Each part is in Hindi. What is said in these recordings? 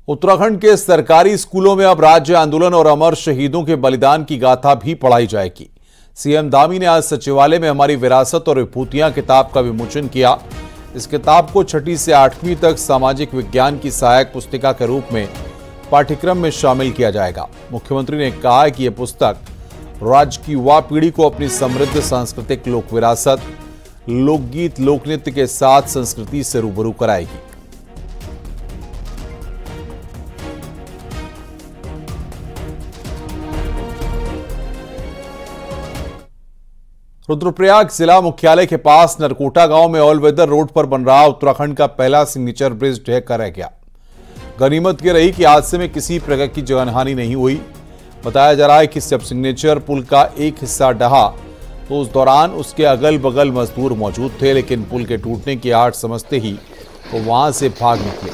उत्तराखंड के सरकारी स्कूलों में अब राज्य आंदोलन और अमर शहीदों के बलिदान की गाथा भी पढ़ाई जाएगी। सीएम धामी ने आज सचिवालय में हमारी विरासत और विभूतियां किताब का विमोचन किया। इस किताब को 6ठी से 8वीं तक सामाजिक विज्ञान की सहायक पुस्तिका के रूप में पाठ्यक्रम में शामिल किया जाएगा। मुख्यमंत्री ने कहा है कि यह पुस्तक राज्य की युवा पीढ़ी को अपनी समृद्ध सांस्कृतिक लोक विरासत, लोकगीत, लोकनृत्य के साथ संस्कृति से रूबरू कराएगी। रुद्रप्रयाग जिला मुख्यालय के पास नरकोटा गांव में ऑल वेदर रोड पर बन रहा उत्तराखंड का पहला सिग्नेचर ब्रिज ढह कर रह गया। गनीमत यह रही कि हादसे में किसी प्रकार की जानहानि नहीं हुई। बताया जा रहा है कि जब सिग्नेचर पुल का एक हिस्सा ढहा तो उस दौरान उसके अगल बगल मजदूर मौजूद थे, लेकिन पुल के टूटने की आहट समझते ही वो वहां से भाग निकले,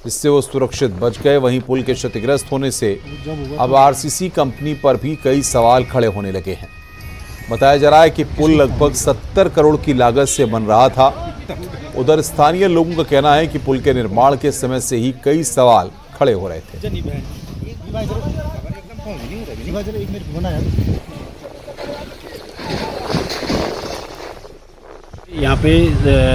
जिससे वो सुरक्षित बच गए। वहीं पुल के क्षतिग्रस्त होने से अब आरसीसी कंपनी पर भी कई सवाल खड़े होने लगे हैं। बताया जा रहा है कि पुल लगभग 70 करोड़ की लागत से बन रहा था। उधर स्थानीय लोगों का कहना है कि पुल के निर्माण के समय से ही कई सवाल खड़े हो रहे थे। यहाँ पे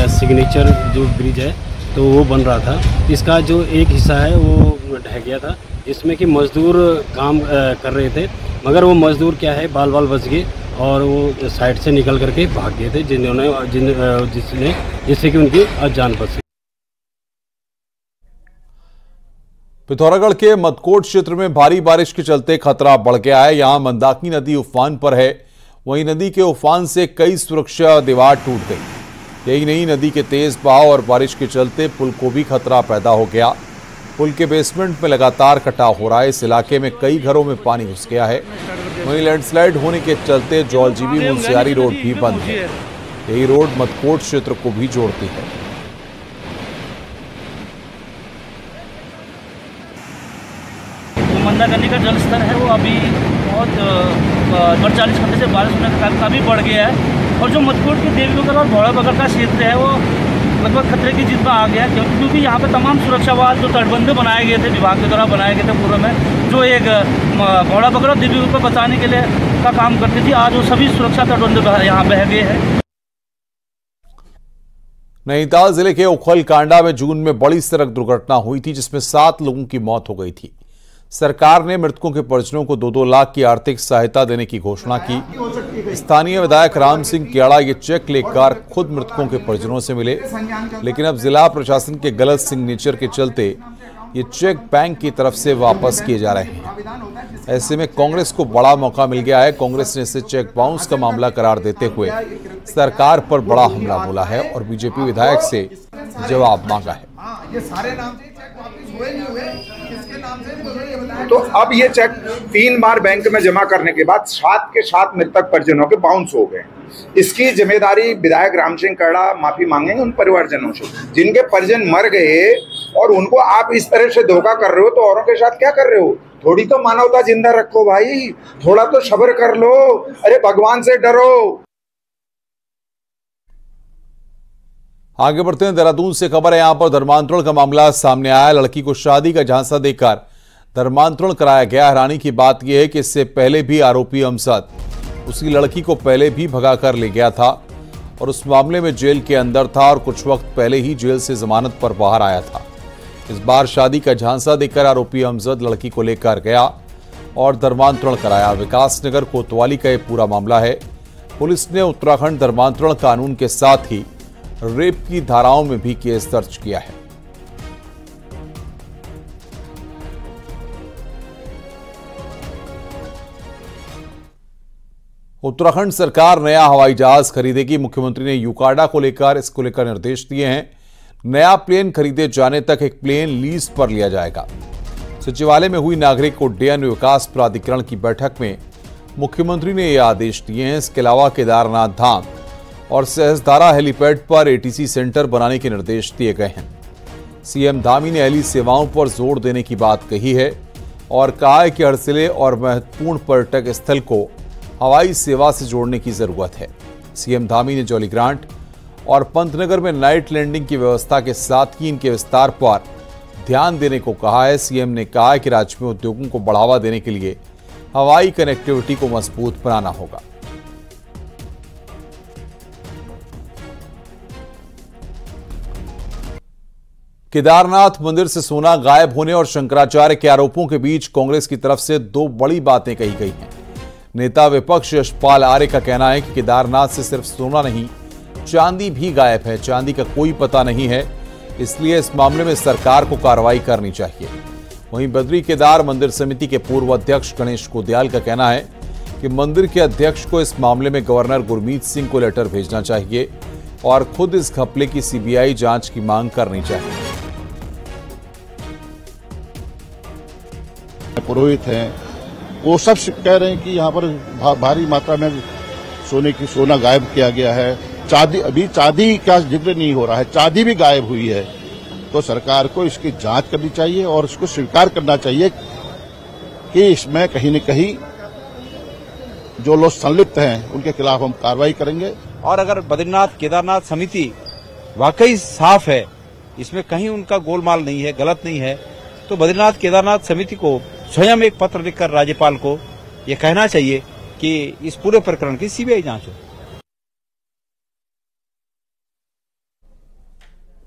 सिग्नेचर जो ब्रिज है तो वो बन रहा था। इसका जो एक हिस्सा है वो ढह गया था, जिसमें कि मजदूर काम कर रहे थे, मगर वो मजदूर क्या है बाल बच गए और वो साइड से निकल करके भाग गए थे, जिससे कि उनकी जान बच गई। पिथौरागढ़ के मदकोट क्षेत्र में भारी बारिश के चलते खतरा बढ़ गया है। यहां मंदाकिनी नदी उफान पर है। वहीं नदी के उफान से कई सुरक्षा दीवार टूट गई। यही नहीं, नदी के तेज बहाव और बारिश के चलते पुल को भी खतरा पैदा हो गया। पुल के बेसमेंट में लगातार कटाव हो रहा है। इस इलाके में कई घरों में पानी घुस गया है। वहीं लैंडस्लाइड होने के चलते जौलजीबी मुंशियारी रोड भी बंद है। यही रोड मदकोट क्षेत्र को भी जोड़ती है। मंदाकिनी का जल स्तर है वो अभी बहुत 48 घंटे से बारिश होने के कारण काफ़ी बढ़ गया है। और जो मदकोट के देवीनगर और भौड़ाबगर का क्षेत्र है वो लगभग खतरे की जिद में आ गया, क्योंकि यहाँ पे तमाम सुरक्षा वाल जो तटबंध बनाए गए थे, विभाग के द्वारा बनाए गए थे पूर्व में, जो एक भौड़ाबगर और देवीनगर को बचाने के लिए का काम करती थी, आज वो सभी सुरक्षा तटबंध यहाँ बह गए हैं। नैनीताल जिले के उखल कांडा में जून में बड़ी सड़क दुर्घटना हुई थी, जिसमें 7 लोगों की मौत हो गई थी। सरकार ने मृतकों के परिजनों को 2-2 लाख की आर्थिक सहायता देने की घोषणा की। स्थानीय विधायक राम सिंह क्याड़ा ये चेक लेकर खुद मृतकों के परिजनों से मिले, लेकिन अब जिला प्रशासन के गलत सिग्नेचर के चलते ये चेक बैंक की तरफ से वापस किए जा रहे हैं। ऐसे में कांग्रेस को बड़ा मौका मिल गया है। कांग्रेस ने इसे चेक बाउंस का मामला करार देते हुए सरकार पर बड़ा हमला बोला है और बीजेपी विधायक से जवाब मांगा है। तो अब ये चेक 3 बार बैंक में जमा करने के बाद 7 के 7 मृतक परिजनों के बाउंस हो गए। इसकी जिम्मेदारी विधायक राम सिंह क्याड़ा माफी मांगेंगे उन परिवारजनों से जिनके परिजन मर गए, और उनको आप इस तरह से धोखा कर रहे हो तो औरों के साथ क्या कर रहे हो? थोड़ी तो मानवता जिंदा रखो भाई, थोड़ा तो सब्र कर लो। अरे भगवान से डरो। आगे बढ़ते हैं, देहरादून से खबर है। यहां पर धर्मांतरण का मामला सामने आया। लड़की को शादी का झांसा देकर धर्मांतरण कराया गया। हैरानी की बात यह है कि इससे पहले भी आरोपी अमजद उसी लड़की को पहले भी भगाकर ले गया था और उस मामले में जेल के अंदर था और कुछ वक्त पहले ही जेल से जमानत पर बाहर आया था। इस बार शादी का झांसा देकर आरोपी अमजद लड़की को लेकर गया और धर्मांतरण कराया। विकासनगर कोतवाली का यह पूरा मामला है। पुलिस ने उत्तराखंड धर्मांतरण कानून के साथ ही रेप की धाराओं में भी केस दर्ज किया है। उत्तराखंड सरकार नया हवाई जहाज खरीदेगी। मुख्यमंत्री ने यूकाडा को लेकर निर्देश दिए हैं। नया प्लेन खरीदे जाने तक एक प्लेन लीज पर लिया जाएगा। सचिवालय में हुई नागरिक उड्डयन विकास प्राधिकरण की बैठक में मुख्यमंत्री ने यह आदेश दिए हैं। इसके अलावा केदारनाथ धाम और सहस्त्रधारा हेलीपैड पर एटीसी सेंटर बनाने के निर्देश दिए गए हैं। सीएम धामी ने हेली सेवाओं पर जोर देने की बात कही है और कहा है कि हड़सिले और महत्वपूर्ण पर्यटक स्थल को हवाई सेवा से जोड़ने की जरूरत है। सीएम धामी ने जौलीग्रांट और पंतनगर में नाइट लैंडिंग की व्यवस्था के साथ ही इनके विस्तार पर ध्यान देने को कहा है। सीएम ने कहा है कि राज्य में उद्योगों को बढ़ावा देने के लिए हवाई कनेक्टिविटी को मजबूत बनाना होगा। केदारनाथ मंदिर से सोना गायब होने और शंकराचार्य के आरोपों के बीच कांग्रेस की तरफ से दो बड़ी बातें कही गई हैं। नेता विपक्ष यशपाल आर्य का कहना है कि केदारनाथ से सिर्फ सोना नहीं, चांदी भी गायब है। चांदी का कोई पता नहीं है, इसलिए इस मामले में सरकार को कार्रवाई करनी चाहिए। वहीं बद्री केदार मंदिर समिति के पूर्व अध्यक्ष गणेश कोदयाल का कहना है कि मंदिर के अध्यक्ष को इस मामले में गवर्नर गुरमीत सिंह को लेटर भेजना चाहिए और खुद इस घपले की सीबीआई जांच की मांग करनी चाहिए। पुरोहित हैं, वो सब कह रहे हैं कि यहाँ पर भारी मात्रा में सोना गायब किया गया है। चांदी का जिक्र नहीं हो रहा है, चांदी भी गायब हुई है। तो सरकार को इसकी जांच करनी चाहिए और इसको स्वीकार करना चाहिए कि इसमें कहीं न कहीं जो लोग संलिप्त हैं उनके खिलाफ हम कार्रवाई करेंगे। और अगर बद्रीनाथ केदारनाथ समिति वाकई साफ है, इसमें कहीं उनका गोलमाल नहीं है, गलत नहीं है, तो बद्रीनाथ केदारनाथ समिति को स्वयं एक पत्र लिखकर राज्यपाल को यह कहना चाहिए कि इस पूरे प्रकरण की सीबीआई जांच हो।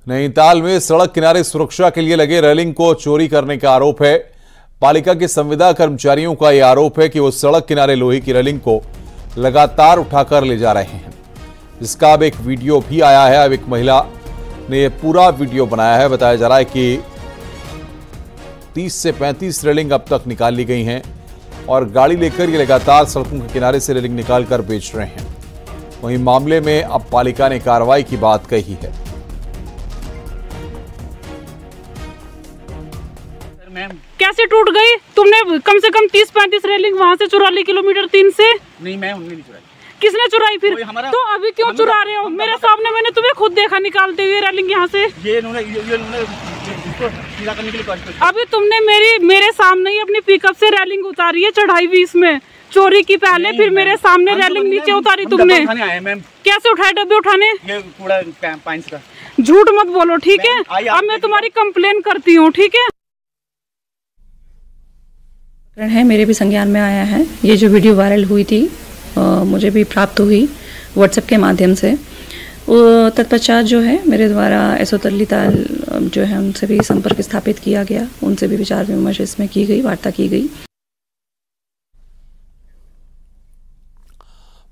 नैनीताल में सड़क किनारे सुरक्षा के लिए लगे रेलिंग को चोरी करने का आरोप है। पालिका के संविदा कर्मचारियों का यह आरोप है कि वो सड़क किनारे लोहे की रेलिंग को लगातार उठाकर ले जा रहे हैं, जिसका अब एक वीडियो भी आया है। अब एक महिला ने यह पूरा वीडियो बनाया है। बताया जा रहा है कि 30 से 35 रेलिंग अब तक निकाल ली गई हैं और गाड़ी लेकर ये लगातार सड़कों के किनारे से रेलिंग निकालकर बेच रहे हैं। वहीं मामले में अब पालिका ने कार्रवाई की बात कही है। कैसे टूट गई? तुमने कम से कम 30-35 रेलिंग वहाँ से चुरा ली, किलोमीटर 3 से। नहीं, मैं उनने नहीं चुराई। किसने चुराई फिर? तो अभी क्यों चुरा रहे हो? मेरे सामने मैंने तुम्हें खुद देखा निकालते हुए रेलिंग यहाँ से। अभी तुमने मेरे सामने ही अपनी पिकअप से रेलिंग उतारी है, चढ़ाई भी इसमें चोरी की पहले, फिर मेरे सामने रेलिंग नीचे उतारी तुमने। कैसे उठाए डब्बे उठाने? झूठ मत बोलो, ठीक है? अब मैं तुम्हारी कंप्लेन करती हूँ, ठीक है? है मेरे भी संज्ञान में आया है। ये जो वीडियो वायरल हुई थी मुझे भी प्राप्त हुई व्हाट्सएप के माध्यम से। तत्पश्चात जो है मेरे द्वारा एसओ तल्लीताल जो है उनसे भी संपर्क स्थापित किया गया, उनसे भी विचार विमर्श इसमें की गई, वार्ता की गई।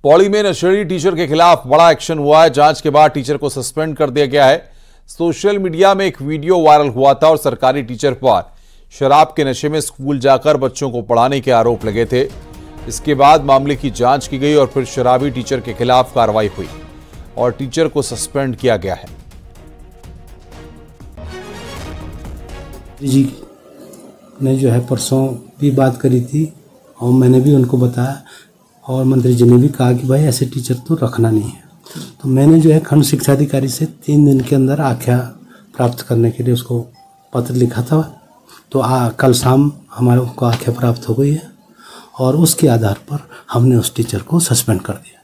पौड़ी में नशेड़ी टीचर के खिलाफ बड़ा एक्शन हुआ है। जांच के बाद टीचर को सस्पेंड कर दिया गया है। सोशल मीडिया में एक वीडियो वायरल हुआ था और सरकारी टीचर पर शराब के नशे में स्कूल जाकर बच्चों को पढ़ाने के आरोप लगे थे। इसके बाद मामले की जांच की गई और फिर शराबी टीचर के खिलाफ कार्रवाई हुई और टीचर को सस्पेंड किया गया है। जी ने जो है परसों भी बात करी थी और मैंने भी उनको बताया और मंत्री जी ने भी कहा कि भाई ऐसे टीचर तो रखना नहीं है। तो मैंने जो है खंड शिक्षा अधिकारी से 3 दिन के अंदर आख्या प्राप्त करने के लिए उसको पत्र लिखा था। तो कल शाम हमारे को आख्या प्राप्त हो गई है और उसके आधार पर हमने उस टीचर को सस्पेंड कर दिया।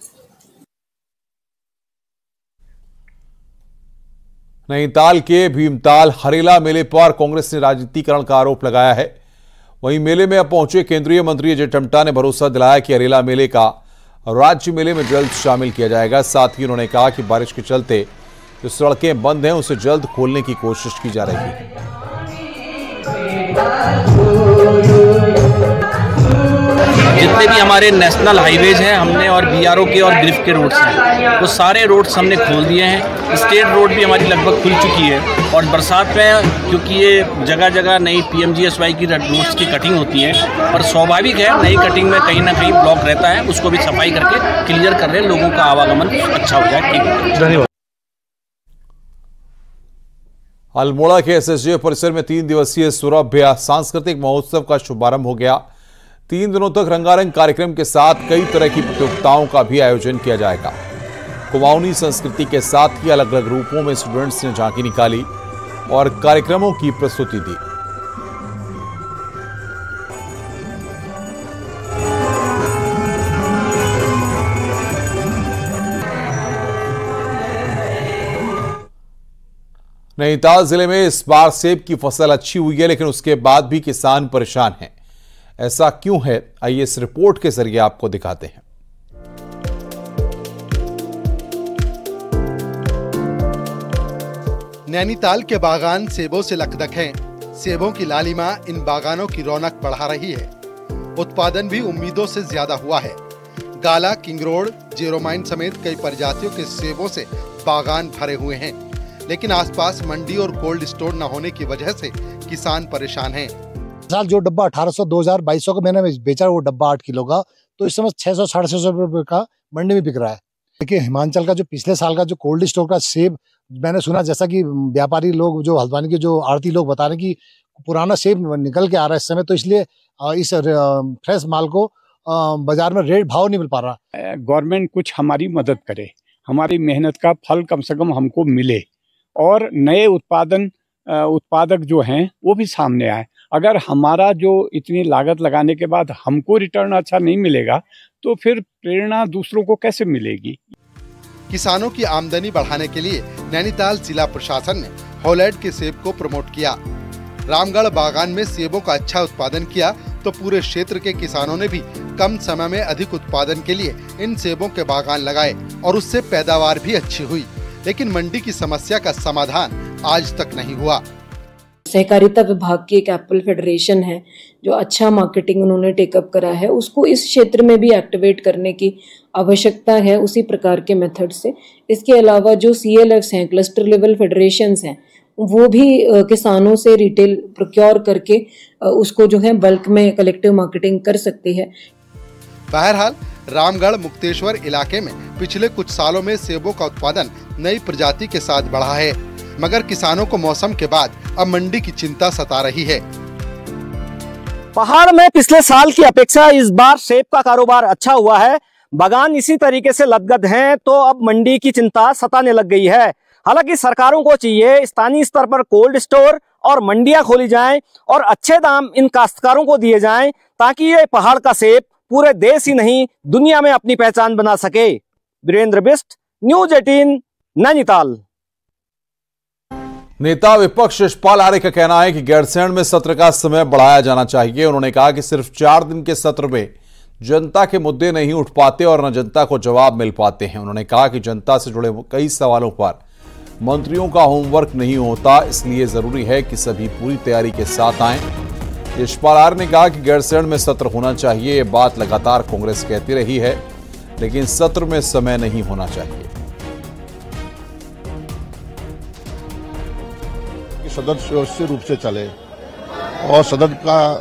नैनीताल के भीमताल हरेला मेले पर कांग्रेस ने राजनीतिकरण का आरोप लगाया है। वहीं मेले में अब पहुंचे केंद्रीय मंत्री अजय टम्टा ने भरोसा दिलाया कि हरेला मेले का राज्य मेले में जल्द शामिल किया जाएगा। साथ ही उन्होंने कहा कि बारिश के चलते जो सड़कें बंद हैं उसे जल्द खोलने की कोशिश की जा रही है। जितने भी हमारे नेशनल हाईवेज हैं हमने और बीआरओ के और ग्रिफ के रोड्स हैं वो सारे रोड्स हमने खोल दिए हैं। स्टेट रोड भी हमारी लगभग खुल चुकी है और बरसात में क्योंकि ये जगह जगह नई पीएमजीएसवाई की रोड्स की कटिंग होती है और स्वाभाविक है नई कटिंग में कहीं ना कहीं ब्लॉक रहता है, उसको भी सफाई करके क्लियर कर रहे हैं, लोगों का आवागमन अच्छा हो जाए। ठीक, धन्यवाद। अल्मोड़ा के एसएसजे परिसर में 3 दिवसीय सौरभ्य सांस्कृतिक महोत्सव का शुभारंभ हो गया। 3 दिनों तक रंगारंग कार्यक्रम के साथ कई तरह की प्रतियोगिताओं का भी आयोजन किया जाएगा। कुमाऊनी संस्कृति के साथ ही अलग अलग रूपों में स्टूडेंट्स ने झांकी निकाली और कार्यक्रमों की प्रस्तुति दी। नैनीताल जिले में इस बार सेब की फसल अच्छी हुई है, लेकिन उसके बाद भी किसान परेशान हैं। ऐसा क्यों है, आइए इस रिपोर्ट के जरिए आपको दिखाते हैं। नैनीताल के बागान सेबों से लकदक हैं। सेबों की लालिमा इन बागानों की रौनक बढ़ा रही है। उत्पादन भी उम्मीदों से ज्यादा हुआ है। गाला, किंग रोड, जेरोमाइन समेत कई प्रजातियों के सेबों से बागान भरे हुए हैं, लेकिन आसपास मंडी और कोल्ड स्टोर न होने की वजह से किसान परेशान हैं। साल जो डब्बा 1800, 2000, 2200 का मैंने बेचा वो डब्बा 8 किलो का, तो इस समय 600, 650 रुपए का मंडी में बिक रहा है। देखिए हिमाचल का जो पिछले साल का जो कोल्ड स्टोर का सेब मैंने सुना, जैसा कि व्यापारी लोग जो हल्द्वानी के जो आड़ती लोग बता रहे हैं कि पुराना सेब निकल के आ रहा है इस समय, तो इसलिए इस फ्रेश माल को बाजार में रेट भाव नहीं मिल पा रहा। गवर्नमेंट कुछ हमारी मदद करे, हमारी मेहनत का फल कम से कम हमको मिले और नए उत्पादक जो हैं वो भी सामने आए। अगर हमारा जो इतनी लागत लगाने के बाद हमको रिटर्न अच्छा नहीं मिलेगा तो फिर प्रेरणा दूसरों को कैसे मिलेगी। किसानों की आमदनी बढ़ाने के लिए नैनीताल जिला प्रशासन ने हॉलैंड के सेब को प्रमोट किया। रामगढ़ बागान में सेबों का अच्छा उत्पादन किया तो पूरे क्षेत्र के किसानों ने भी कम समय में अधिक उत्पादन के लिए इन सेबों के बागान लगाए और उससे पैदावार भी अच्छी हुई, लेकिन मंडी की समस्या का समाधान आज तक नहीं हुआ। सहकारिता विभाग की एक एप्पल फेडरेशन है जो अच्छा मार्केटिंग उन्होंने टेकअप करा है, उसको इस क्षेत्र में भी एक्टिवेट करने की आवश्यकता है उसी प्रकार के मेथड से। इसके अलावा जो CLFs हैं, क्लस्टर लेवल फेडरेशंस हैं, वो भी किसानों से रिटेल प्रोक्योर करके उसको जो है बल्क में कलेक्टिव मार्केटिंग कर सकती है। बहरहाल रामगढ़ मुक्तेश्वर इलाके में पिछले कुछ सालों में सेबों का उत्पादन नई प्रजाति के साथ बढ़ा है, मगर किसानों को मौसम के बाद अब मंडी की चिंता सता रही है। पहाड़ में पिछले साल की अपेक्षा इस बार सेब का कारोबार अच्छा हुआ है। बागान इसी तरीके से लदगद हैं तो अब मंडी की चिंता सताने लग गई है। हालांकि सरकारों को चाहिए स्थानीय स्तर पर कोल्ड स्टोर और मंडियां खोली जाएं और अच्छे दाम इन काश्तकारों को दिए जाएं ताकि ये पहाड़ का सेब पूरे देश ही नहीं दुनिया में अपनी पहचान बना सके। वीरेंद्र बिष्ट, न्यूज 18, नैनीताल। नेता विपक्ष यशपाल आर्य का कहना है कि गैरसैंण में सत्र का समय बढ़ाया जाना चाहिए। उन्होंने कहा कि सिर्फ 4 दिन के सत्र में जनता के मुद्दे नहीं उठ पाते और न जनता को जवाब मिल पाते हैं। उन्होंने कहा कि जनता से जुड़े कई सवालों पर मंत्रियों का होमवर्क नहीं होता, इसलिए जरूरी है कि सभी पूरी तैयारी के साथ आएं। यशपाल आर्य ने कहा कि गैरसैंण में सत्र होना चाहिए। ये बात लगातार कांग्रेस कहती रही है, लेकिन सत्र में समय नहीं होना चाहिए। सदन व्यवस्थित रूप से चले और सदन का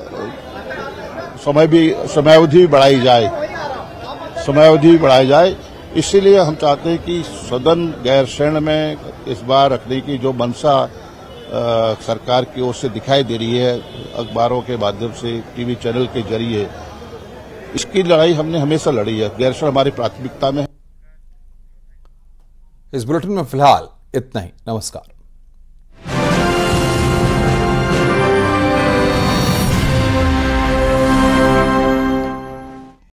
समयावधि बढ़ाई जाए। इसीलिए हम चाहते हैं कि सदन गैरसैंण में इस बार रखने की जो मंशा सरकार की ओर से दिखाई दे रही है, अखबारों के माध्यम से, टीवी चैनल के जरिए, इसकी लड़ाई हमने हमेशा लड़ी है। गैरसैंण हमारी प्राथमिकता में है। इस बुलेटिन में फिलहाल इतना ही। नमस्कार।